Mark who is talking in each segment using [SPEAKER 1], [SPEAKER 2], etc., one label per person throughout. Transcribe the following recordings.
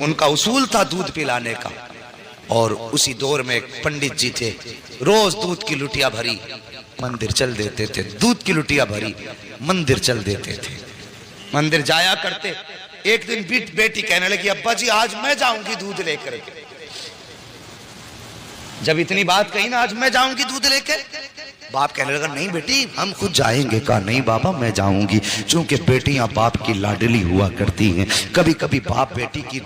[SPEAKER 1] उनका उसूल था दूध पिलाने का। और उसी दौर में एक पंडित जी थे, रोज दूध की लुटिया भरी मंदिर चल देते थे, दूध की लुटिया भरी मंदिर चल देते थे, मंदिर जाया करते। एक दिन बेटी कहने लगी, अब्बा जी आज मैं जाऊंगी दूध लेकर के। जब इतनी बात कही ना, आज मैं जाऊंगी दूध लेकर, बाप कहने लगा नहीं बेटी हम खुद जाएंगे। कहा नहीं बाबा मैं जाऊंगी, क्योंकि बेटियां बाप की लाडली हुआ करती हैं। कभी कभी बाप बेटी की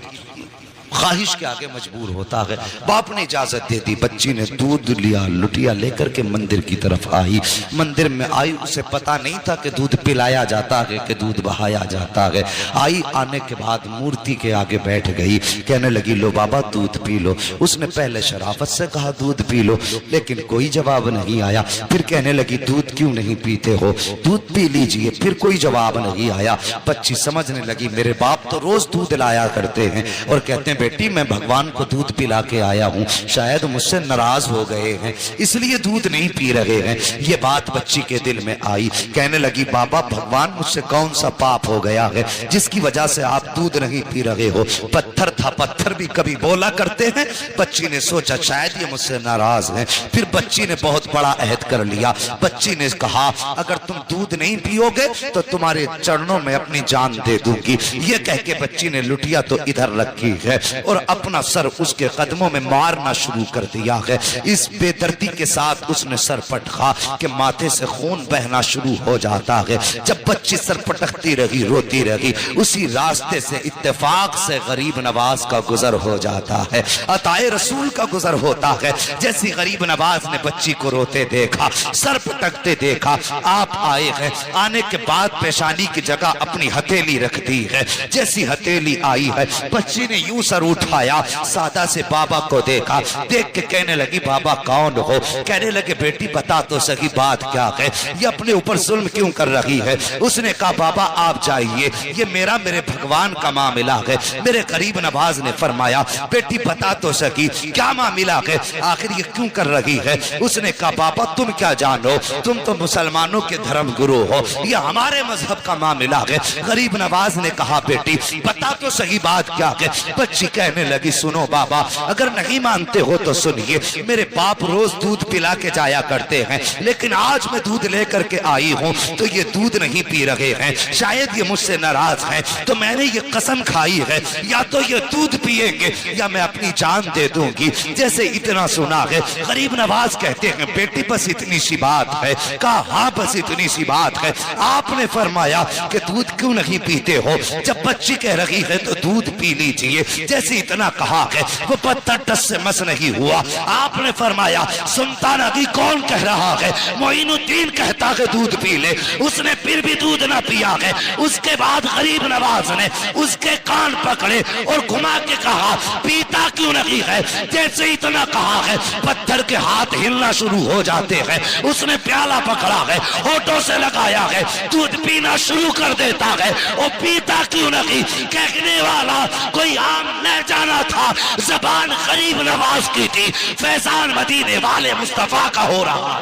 [SPEAKER 1] ख्वाहिश के आगे मजबूर होता है। बाप ने इजाजत दे दी, बच्ची ने दूध लिया, लुटिया लेकर के मंदिर की तरफ आई। मंदिर में आई, उसे पता नहीं था कि दूध पिलाया जाता है कि दूध बहाया जाता है। आई, आने के बाद मूर्ति के आगे बैठ गई, कहने लगी लो बाबा दूध पी लो। उसने पहले शराफत से कहा दूध पी लो, लेकिन कोई जवाब नहीं आया। फिर कहने लगी दूध क्यों नहीं पीते हो, दूध पी लीजिए। फिर कोई जवाब नहीं आया। बच्ची समझने लगी मेरे बाप तो रोज दूध लाया करते हैं और कहते हैं बेटी मैं भगवान को दूध पिला के आया हूँ, शायद मुझसे नाराज हो गए हैं इसलिए दूध नहीं पी रहे हैं। ये बात बच्ची के दिल में आई। कहने लगी बाबा भगवान मुझसे कौन सा पाप हो गया है जिसकी वजह से आप दूध नहीं पी रहे हो। पत्थर था, पत्थर भी कभी बोला करते हैं। बच्ची ने सोचा शायद ये मुझसे नाराज है। फिर बच्ची ने बहुत बड़ा अहद कर लिया। बच्ची ने कहा अगर तुम दूध नहीं पियोगे तो तुम्हारे चरणों में अपनी जान दे दूंगी। ये कह के बच्ची ने लुटिया तो इधर रखी है और अपना सर उसके कदमों में मारना शुरू कर दिया है। इस बेदर्दी के साथ उसने सर पटका कि माथे से खून बहना शुरू हो जाता है। जब बच्ची सर पटकती रही, रोती रही, उसी रास्ते से इत्तेफाक से गरीब नवाज का गुजर हो जाता है, अताए रसूल का गुजर होता है। जैसी गरीब नवाज ने बच्ची को रोते देखा, सर पटकते देखा, आप आए हैं। आने के बाद पेशानी की जगह अपनी हथेली रख दी है। जैसी हथेली आई है, बच्ची ने यूं सर उठाया, सादा से बाबा को देखा। देख के कहने लगी बाबा कौन हो। कहने लगे बेटी बता तो सही बात क्या है, ये अपने ऊपर जुल्म क्यों कर रही है। उसने कहा बाबा आप जाइए, ये मेरे भगवान का मामला है। मेरे गरीब नवाज ने फरमाया बेटी बता तो सकी क्या मामला है, आखिर ये क्यों कर रही है। उसने कहा बाबा तुम क्या जानो, तुम तो मुसलमानों के धर्म गुरु हो, ये हमारे मजहब का मामला है। गरीब नवाज ने कहा बेटी बता तो सही बात क्या है। बच्ची कहने लगी सुनो बाबा अगर नहीं मानते हो तो सुनिए, मेरे बाप रोज दूध पिला के जाया करते हैं, लेकिन आज मैं दूध लेकर के आई हूँ तो ये दूध नहीं पी रहे हैं। शायद ये मुझसे नाराज हैं, तो मैंने ये कसम खाई है या तो ये दूध पिएंगे या मैं अपनी जान दे दूंगी। जैसे इतना सुना है, गरीब नवाज कहते हैं बेटी बस इतनी सी बात है। कहा हाँ बस इतनी सी बात है। आपने फरमाया कि दूध क्यों नहीं पीते हो। जब बच्ची कह रही है तो दूध पी लीजिए, जैसे इतना कहा है वो पत्थर टस से मस नहीं हुआ। आपने फरमाया सुनता नहीं कौन कह रहा है, मोइनुद्दीन कहता है दूध पी ले। उसने फिर भी दूध ना पिया है। उसके बाद गरीब नवाज ने उसके कान पकड़े और घुमा के कहा पीता क्यों नहीं है। जैसे इतना कहा है पत्थर के हाथ हिलना शुरू हो जाते हैं। उसने प्याला पकड़ा है, होठों से लगाया है, दूध पीना शुरू कर देता है। वो पीता क्यों नहीं, कहने वाला कोई आम न जाना था, जबान गरीब नवाज की थी। फैजान मदीने वाले मुस्तफा का हो रहा।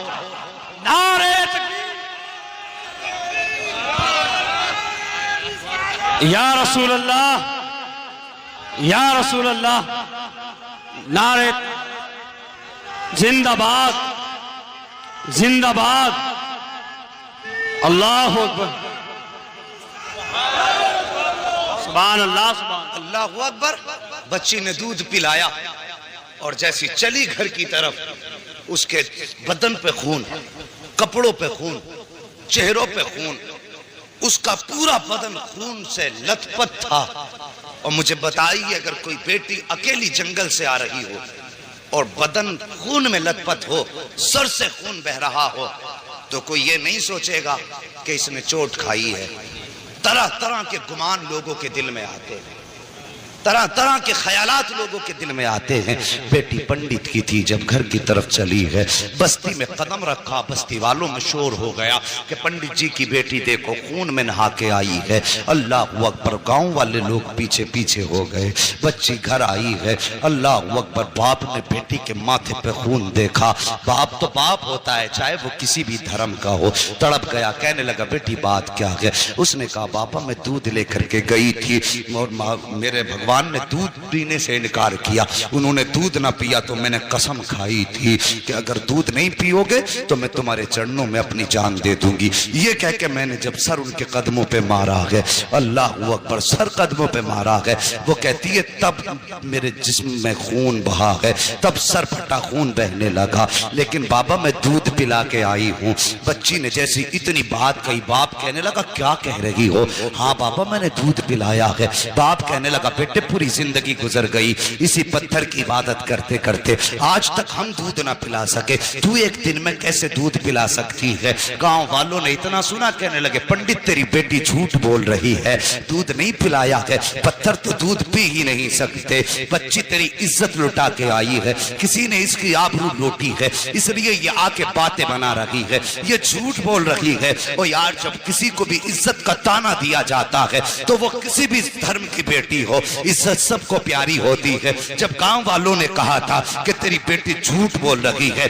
[SPEAKER 1] नारे
[SPEAKER 2] या रसूल अल्लाह, या रसूल अल्लाह, नारे जिंदाबाद, जिंदाबाद, अल्लाह अकबर, सुभान अल्लाह, सुभान
[SPEAKER 1] अल्लाह अकबर। बच्ची ने दूध पिलाया और जैसी चली घर की तरफ उसके बदन पे खून, कपड़ों पे खून, चेहरों पे खून, उसका पूरा बदन खून से लथपथ था। और मुझे बताइए अगर कोई बेटी अकेली जंगल से आ रही हो और बदन खून में लथपथ हो, सर से खून बह रहा हो, तो कोई ये नहीं सोचेगा कि इसने चोट खाई है। तरह तरह के गुमान लोगों के दिल में आते हैं, तरह तरह के ख्यालात लोगों के दिल में आते हैं। बेटी पंडित की थी, जब घर की तरफ चली है, बस्ती में कदम रखा, बस्ती वालों में शोर हो गया कि पंडित जी की बेटी देखो खून में नहा के आई है। अल्लाह अकबर, गांव वाले लोग पीछे पीछे हो गए। बच्ची घर आई है, अल्लाह अकबर। बाप ने बेटी के माथे पे खून देखा। बाप तो बाप होता है, चाहे वो किसी भी धर्म का हो। तड़प गया, कहने लगा बेटी बात क्या है। उसने कहा बाबा मैं दूध लेकर के गई थी और मेरे भगवान पहलवान ने दूध पीने से इनकार किया। उन्होंने दूध ना पिया तो मैंने कसम खाई थी कि अगर दूध नहीं पियोगे तो मैं तुम्हारे चरणों में अपनी जान दे दूंगी। ये कह के मैंने जब सर उनके कदमों पे मारा गया, अल्लाह अकबर, सर कदमों पे मारा गया। वो कहती है तब मेरे जिस्म में खून बहा है, तब सर फटा खून बहने लगा। लेकिन बाबा मैं दूध पिला के आई हूँ। बच्ची ने जैसी इतनी बात कही, बाप कहने लगा क्या कह रही हो? हाँ बाबा मैंने दूध पिलाया है। बाप कहने लगा बेटे पूरी जिंदगी गुजर गई इसी पत्थर की इबादत करते करते, आज तक हम दूध ना पिला सके, तू एक दिन में कैसे दूध पिला सकती है? गांव वालों ने इतना सुना, कहने लगे पंडित तेरी बेटी झूठ बोल रही है, दूध नहीं पिलाया है, पत्थर तो दूध पी ही नहीं सकते। बच्ची तेरी इज्जत लुटा के आई है, किसी ने इसकी आबरू लूटी है, इसलिए ये आके बातें बना रही है, ये झूठ बोल रही है। और यार जब किसी को भी इज्जत का ताना दिया जाता है तो वो किसी भी धर्म की बेटी हो, इज्जत सबको प्यारी होती है। जब गांव वालों ने कहा था कि तेरी बेटी झूठ बोल रही है,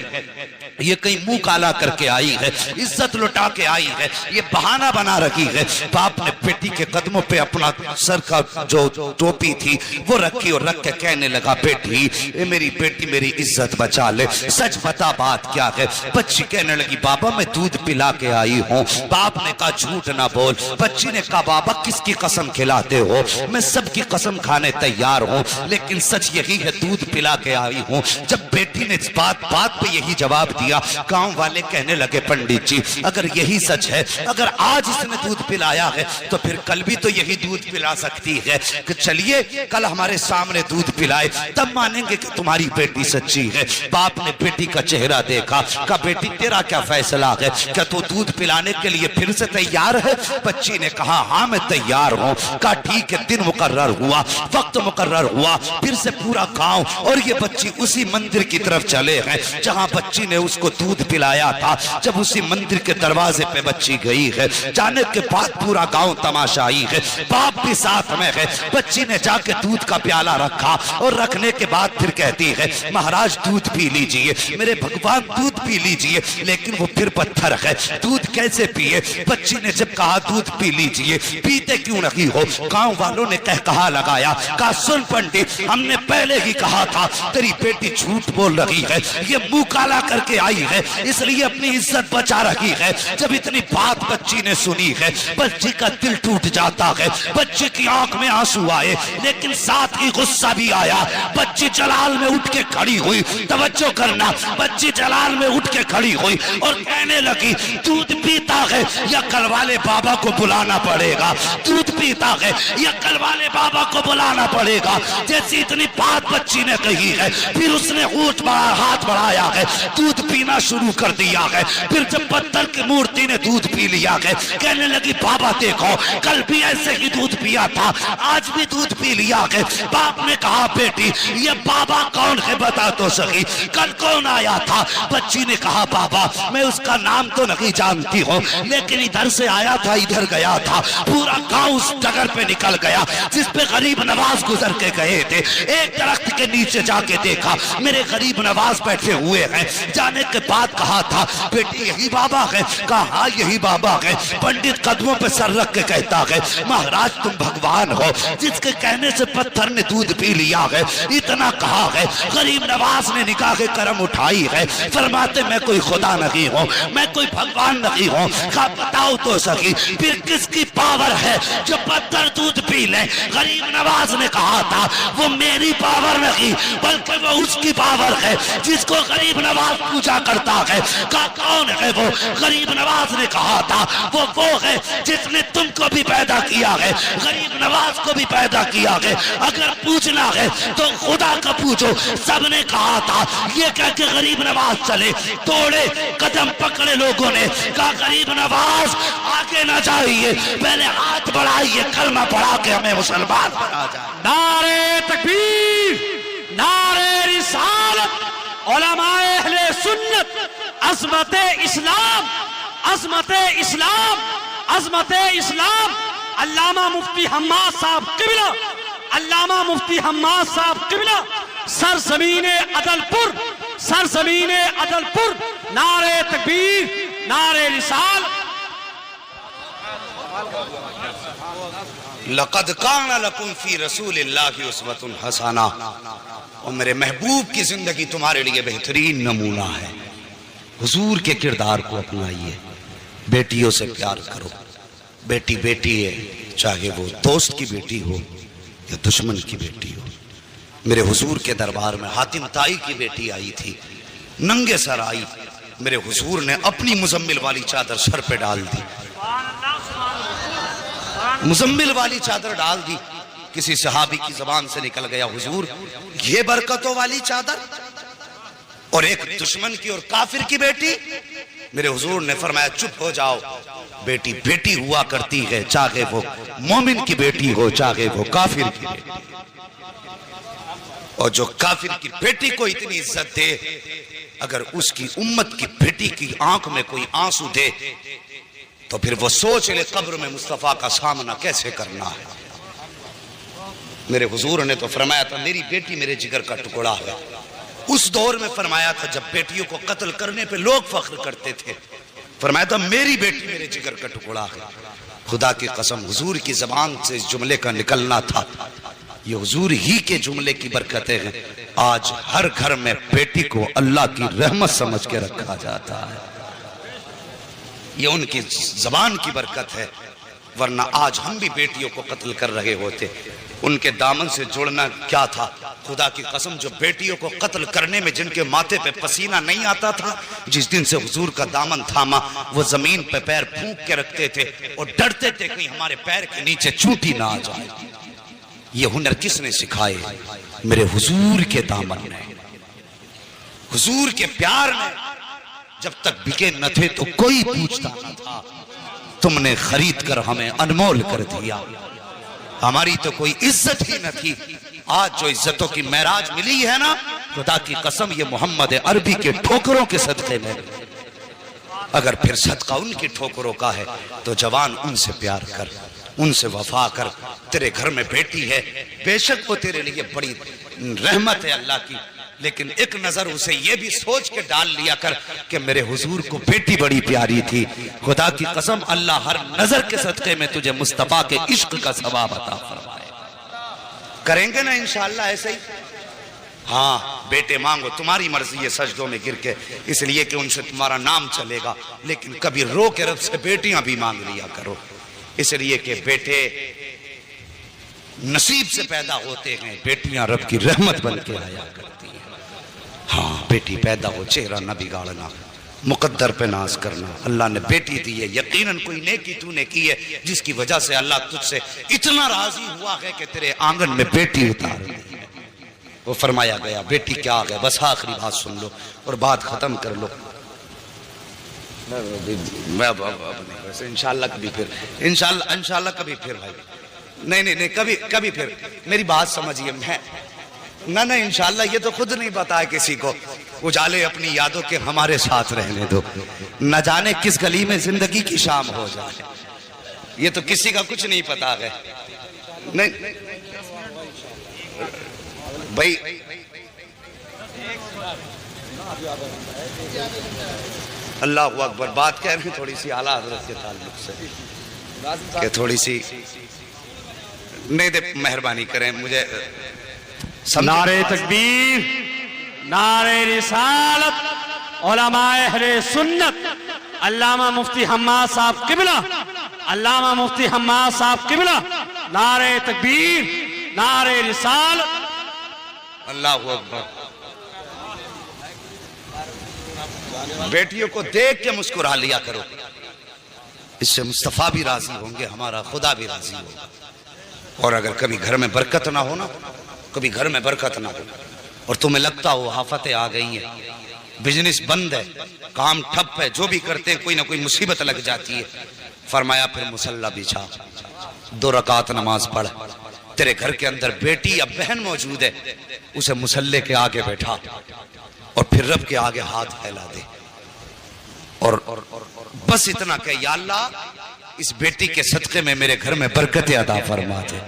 [SPEAKER 1] ये कहीं मुंह काला करके आई है, इज्जत लुटा के आई है, ये बहाना बना रही है, बाप ने बेटी के कदमों पे अपना सर का जो टोपी थी वो रखी और रख के कहने लगा बेटी ये मेरी बेटी मेरी इज्जत बचा ले, सच बता बात क्या है? बच्ची कहने लगी बाबा मैं दूध पिला के आई हूँ। बाप ने कहा झूठ ना बोल। बच्ची ने कहा बाबा किसकी कसम खिलाते हो? मैं सबकी कसम खाने तैयार हूँ, लेकिन सच यही है दूध पिला के आई हूँ। जब बेटी ने इस बात पे यही जवाब दिया, गांव वाले कहने लगे पंडित जी अगर यही सच है, अगर आज इसने दूध पिलाया है तो फिर कल भी तो यही दूध पिला सकती है, कि चलिए कल हमारे सामने दूध पिलाए तब मानेंगे कि तुम्हारी बेटी सच्ची है। बाप ने बेटी का चेहरा देखा, कहा बेटी तेरा क्या फैसला है, क्या तू दूध पिलाने के लिए फिर से तैयार है? बच्ची ने कहा हाँ मैं तैयार हूँ। कहा ठीक है, दिन मुकर्रर हुआ, वक्त मुकर्रर हुआ, फिर से पूरा गांव और ये बच्ची उसी मंदिर की तरफ चले हैं जहां बच्ची ने उसको दूध पिलाया था। जब उसी मंदिर के दरवाजे पे बच्ची गई है, जाने के बाद पूरा गांव तमाशाई है, बाप भी साथ में है। बच्ची ने जाके दूध का प्याला रखा और रखने के बाद फिर कहती है महाराज दूध पी लीजिए, मेरे भगवान दूध पी लीजिए। लेकिन वो फिर पत्थर है, दूध कैसे पिए? बच्ची ने जब कहा दूध पी लीजिए, पीते क्यों नहीं हो? गांव वालों ने कहा लगाया, कहा सुन पंडित हमने पहले ही कहा था तेरी बेटी झूठ बोल रही है, ये मुंह काला करके आई है इसलिए अपनी इज्जत बचा रही है। जब इतनी बात बच्ची ने सुनी है, बच्ची का दिल टूट जाता है, बच्ची की आंख में आंसू आए, लेकिन साथ ही गुस्सा भी आया। बच्ची जलाल में उठ के खड़ी हुई, तवज्जो करना, बच्ची जलाल में उठ के खड़ी हुई और कहने लगी दूध पीता है या कल वाले बाबा को बुलाना पड़ेगा, दूध पीता है या कल वाले बाबा को बुलाना पड़ेगा। जैसी इतनी बात बच्ची ने कही है, फिर उसने हाथ बढ़ाया है, दूध पीना शुरू कर दिया है। फिर जब पत्थर की मूर्ति ने दूध पी लिया है, कहने लगी बाबा देखो कल भी ऐसे ही दूध पिया था, आज भी दूध पी लिया है। बाप ने कहा बेटी ये बाबा कौन है बता तो सही, कल कौन आया था? बच्ची ने कहा बाबा मैं उसका नाम तो नहीं जानती हूँ, लेकिन इधर से आया था इधर गया था, पूरा गांव उस डगर पे निकल गया जिस पे गरीब नवाज गुजर के गए थे। एक दरख्त के नीचे जाके देखा मेरे गरीब नवाज बैठे हुए हैं। जाने के बाद कहा था बेटी यही बाबा है? कहा हाँ यही बाबा है। पंडित कदमों पे सर रख के कहता है महाराज तुम भगवान हो, जिसके कहने से पत्थर ने दूध पी लिया है। इतना कहा है, गरीब नवाज ने निकाह के करम उठाई है, फरमाते मैं कोई खुदा नहीं हूँ, मैं कोई भगवान नहीं हूँ। कहा बताओ तो सही फिर किसकी पावर है जो पत्थर दूध पी ले? गरीब नवाज ने कहा था वो मेरी पावर नहीं बल्कि वो उसकी पावर है जिसको गरीब नवाज पूजा करता है। कहा कौन है वो? गरीब नवाज ने कहा था वो है जिसने तुमको भी पैदा किया है, गरीब नवाज को भी पैदा किया है। अगर पूछना है तो खुदा का पूछो। सबने कहा था ये कह के गरीब नवाज चले, तोड़े कदम पकड़े लोगों ने, कहा गरीब नवाज आगे ना जाइए, पहले हाथ बढ़ाइए, कलमा पढ़ा के हमें मुसलमान बना जाए।
[SPEAKER 2] नारे तकबीर, नारे रिसालत, उलमाए अहले सुन्नत, अज़मते इस्लाम, अज़मते इस्लाम, अज़मते इस्लाम। अल्लामा मुफ्ती हम्माद साहब किबला, अल्लामा मुफ्ती हम्माद साहब किबला, सरज़मीने अदलपुर, सरज़मीने अदलपुर। नारे तकबीर, नारे रिसाल।
[SPEAKER 1] लक़द काना लकुम फी रसूलिल्लाहि उस्वतुन हसना, और मेरे महबूब की जिंदगी तुम्हारे लिए बेहतरीन नमूना है। हुजूर के किरदार को अपनाइए, बेटियों से प्यार करो। बेटी बेटी है, चाहे वो दोस्त की बेटी हो या दुश्मन की बेटी हो। मेरे हुजूर के दरबार में हातिम ताई की बेटी आई थी, नंगे सर आई। मेरे हुजूर ने अपनी मुजम्मिल वाली चादर सर पे डाल दी, मुजम्मिल वाली चादर डाल दी। किसी सहाबी की जबान से निकल गया, हुजूर ये बरकतों वाली चादर, और एक दुश्मन की और काफिर की बेटी। मेरे हुजूर ने फरमाया चुप हो जाओ, बेटी बेटी हुआ करती है, चाहे वो मोमिन की बेटी हो चाहे वो काफिर की बेटी। और जो काफिर की बेटी को इतनी इज्जत दे, अगर उसकी उम्मत की बेटी की आंख में कोई आंसू दे तो फिर वो सोच ले कब्र में मुस्तफा का सामना कैसे करना है। मेरे हुजूर ने तो फरमाया था मेरी बेटी मेरे जिगर का टुकड़ा है। उस दौर में फरमाया था जब बेटियों को कत्ल करने पे लोग फख्र करते थे, फरमाया था मेरी बेटी मेरे जिगर का टुकड़ा है। खुदा की कसम हुजूर की जबान से इस जुमले का निकलना था, ये हुजूर ही के जुमले की बरकतें हैं। आज हर घर में बेटी को अल्लाह की रहमत समझ के रखा जाता है, ये उनकी जबान की बरकत है। वरना आज हम भी बेटियों को कत्ल कर रहे होते। उनके दामन से जुड़ना क्या था। खुदा की कसम जो बेटियों को कत्ल करने में जिनके माथे पे पसीना नहीं आता था, जिस दिन से हुजूर का दामन थामा, वो जमीन पे पैर फूंक के रखते थे और डरते थे कहीं हमारे पैर के नीचे चूंटी ना आ जाए। ये हुनर किसने सिखाए? मेरे हुजूर के दामन ने, हुजूर के प्यार ने। जब तक बिके न थे तो कोई पूछता न था, तुमने खरीद कर हमें अनमोल कर दिया। हमारी तो कोई इज्जत ही न थी। आज जो इज्जतों की महराज मिली है ना, खुदा की कसम ये मोहम्मद अरबी के ठोकरों के सदक़े में। अगर फिर सदका उनकी ठोकरों का है तो जवान उनसे प्यार कर, उनसे वफा कर। तेरे घर में बेटी है, बेशक वो तेरे लिए बड़ी रहमत है अल्लाह की, लेकिन एक नजर उसे ये भी सोच के डाल लिया कर कि मेरे हुजूर को बेटी बड़ी प्यारी थी। खुदा की कसम अल्लाह हर नजर के सदक़े में तुझे मुस्तफा के इश्क का सवाब अता फरमाए। करेंगे ना इंशाअल्लाह ऐसे ही। हाँ बेटे मांगो, तुम्हारी मर्जी है सजदों में गिर के, इसलिए कि उनसे तुम्हारा नाम चलेगा। लेकिन कभी रो के रब से बेटियां भी मांग लिया करो, इसलिए कि बेटे नसीब से पैदा होते हैं, बेटियां रब की रहमत बन के आया करती हैं। हाँ बेटी पैदा हो, चेहरा न बिगाड़ना, मुकद्दर पे नाज करना। अल्लाह ने बेटी दी है, यकीनन कोई नेकी तूने की है जिसकी वजह से अल्लाह तुझसे इतना राजी हुआ है कि तेरे आंगन में बेटी उतार दी है। वो फरमाया गया बेटी क्या आ गया। बस आखिरी बात सुन लो और बात खत्म कर लो। इंशाल्लाह कभी फिर, इंशाल्लाह कभी फिर भाई, नहीं कभी फिर मेरी बात समझिए। मैं ना इंशाल्लाह ये तो खुद नहीं पता है किसी को। उजाले अपनी यादों के हमारे साथ रहने दो, न जाने किस गली में जिंदगी की शाम हो जाए, ये तो किसी का कुछ नहीं पता है। नहीं भाई अल्लाह अकबर, बात कह रहे हैं थोड़ी सी आला हजरत के ताल्लुक से कि थोड़ी सी नहीं दे, मेहरबानी करें मुझे।
[SPEAKER 2] नारे तकबीर, नारे रिसालत, उलमाए अहले सुन्नत, अल्लामा मुफ्ती हम्माद साहब किबला, अल्लामा मुफ्ती हम्माद साहब किबला, नारे तकबीर, नारे रिसालत।
[SPEAKER 1] अल्लाह अकबर। बेटियों को देख के मुस्कुरा लिया करो, इससे मुस्तफा भी राजी होंगे, हमारा खुदा भी राजी होगा। और अगर कभी घर में बरकत ना हो ना, कभी घर में बरकत ना हो और तुम्हें लगता हो आफतें आ गई हैं, बिजनेस बंद है, काम ठप है, जो भी करते हैं कोई ना कोई मुसीबत लग जाती है, फरमाया फिर मुसल्ला बिछा, 2 रकात नमाज पढ़। तेरे घर के अंदर बेटी या बहन मौजूद है, उसे मुसल्ले के आगे बैठा और फिर रब के आगे हाथ फैला दे और बस इतना कह, या अल्लाह इस बेटी के सदक़े में मेरे घर में बरकत अता फरमा दे।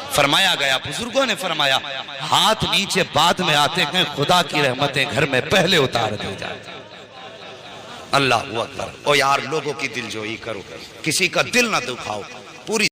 [SPEAKER 1] फरमाया गया, बुजुर्गों ने फरमाया, हाथ नीचे बाद में आते हैं, खुदा की रहमतें घर में पहले उतार दी जाए। अल्लाह अकबर। ओ यार लोगों की दिलजोई करो, किसी का दिल ना दुखाओ, पूरी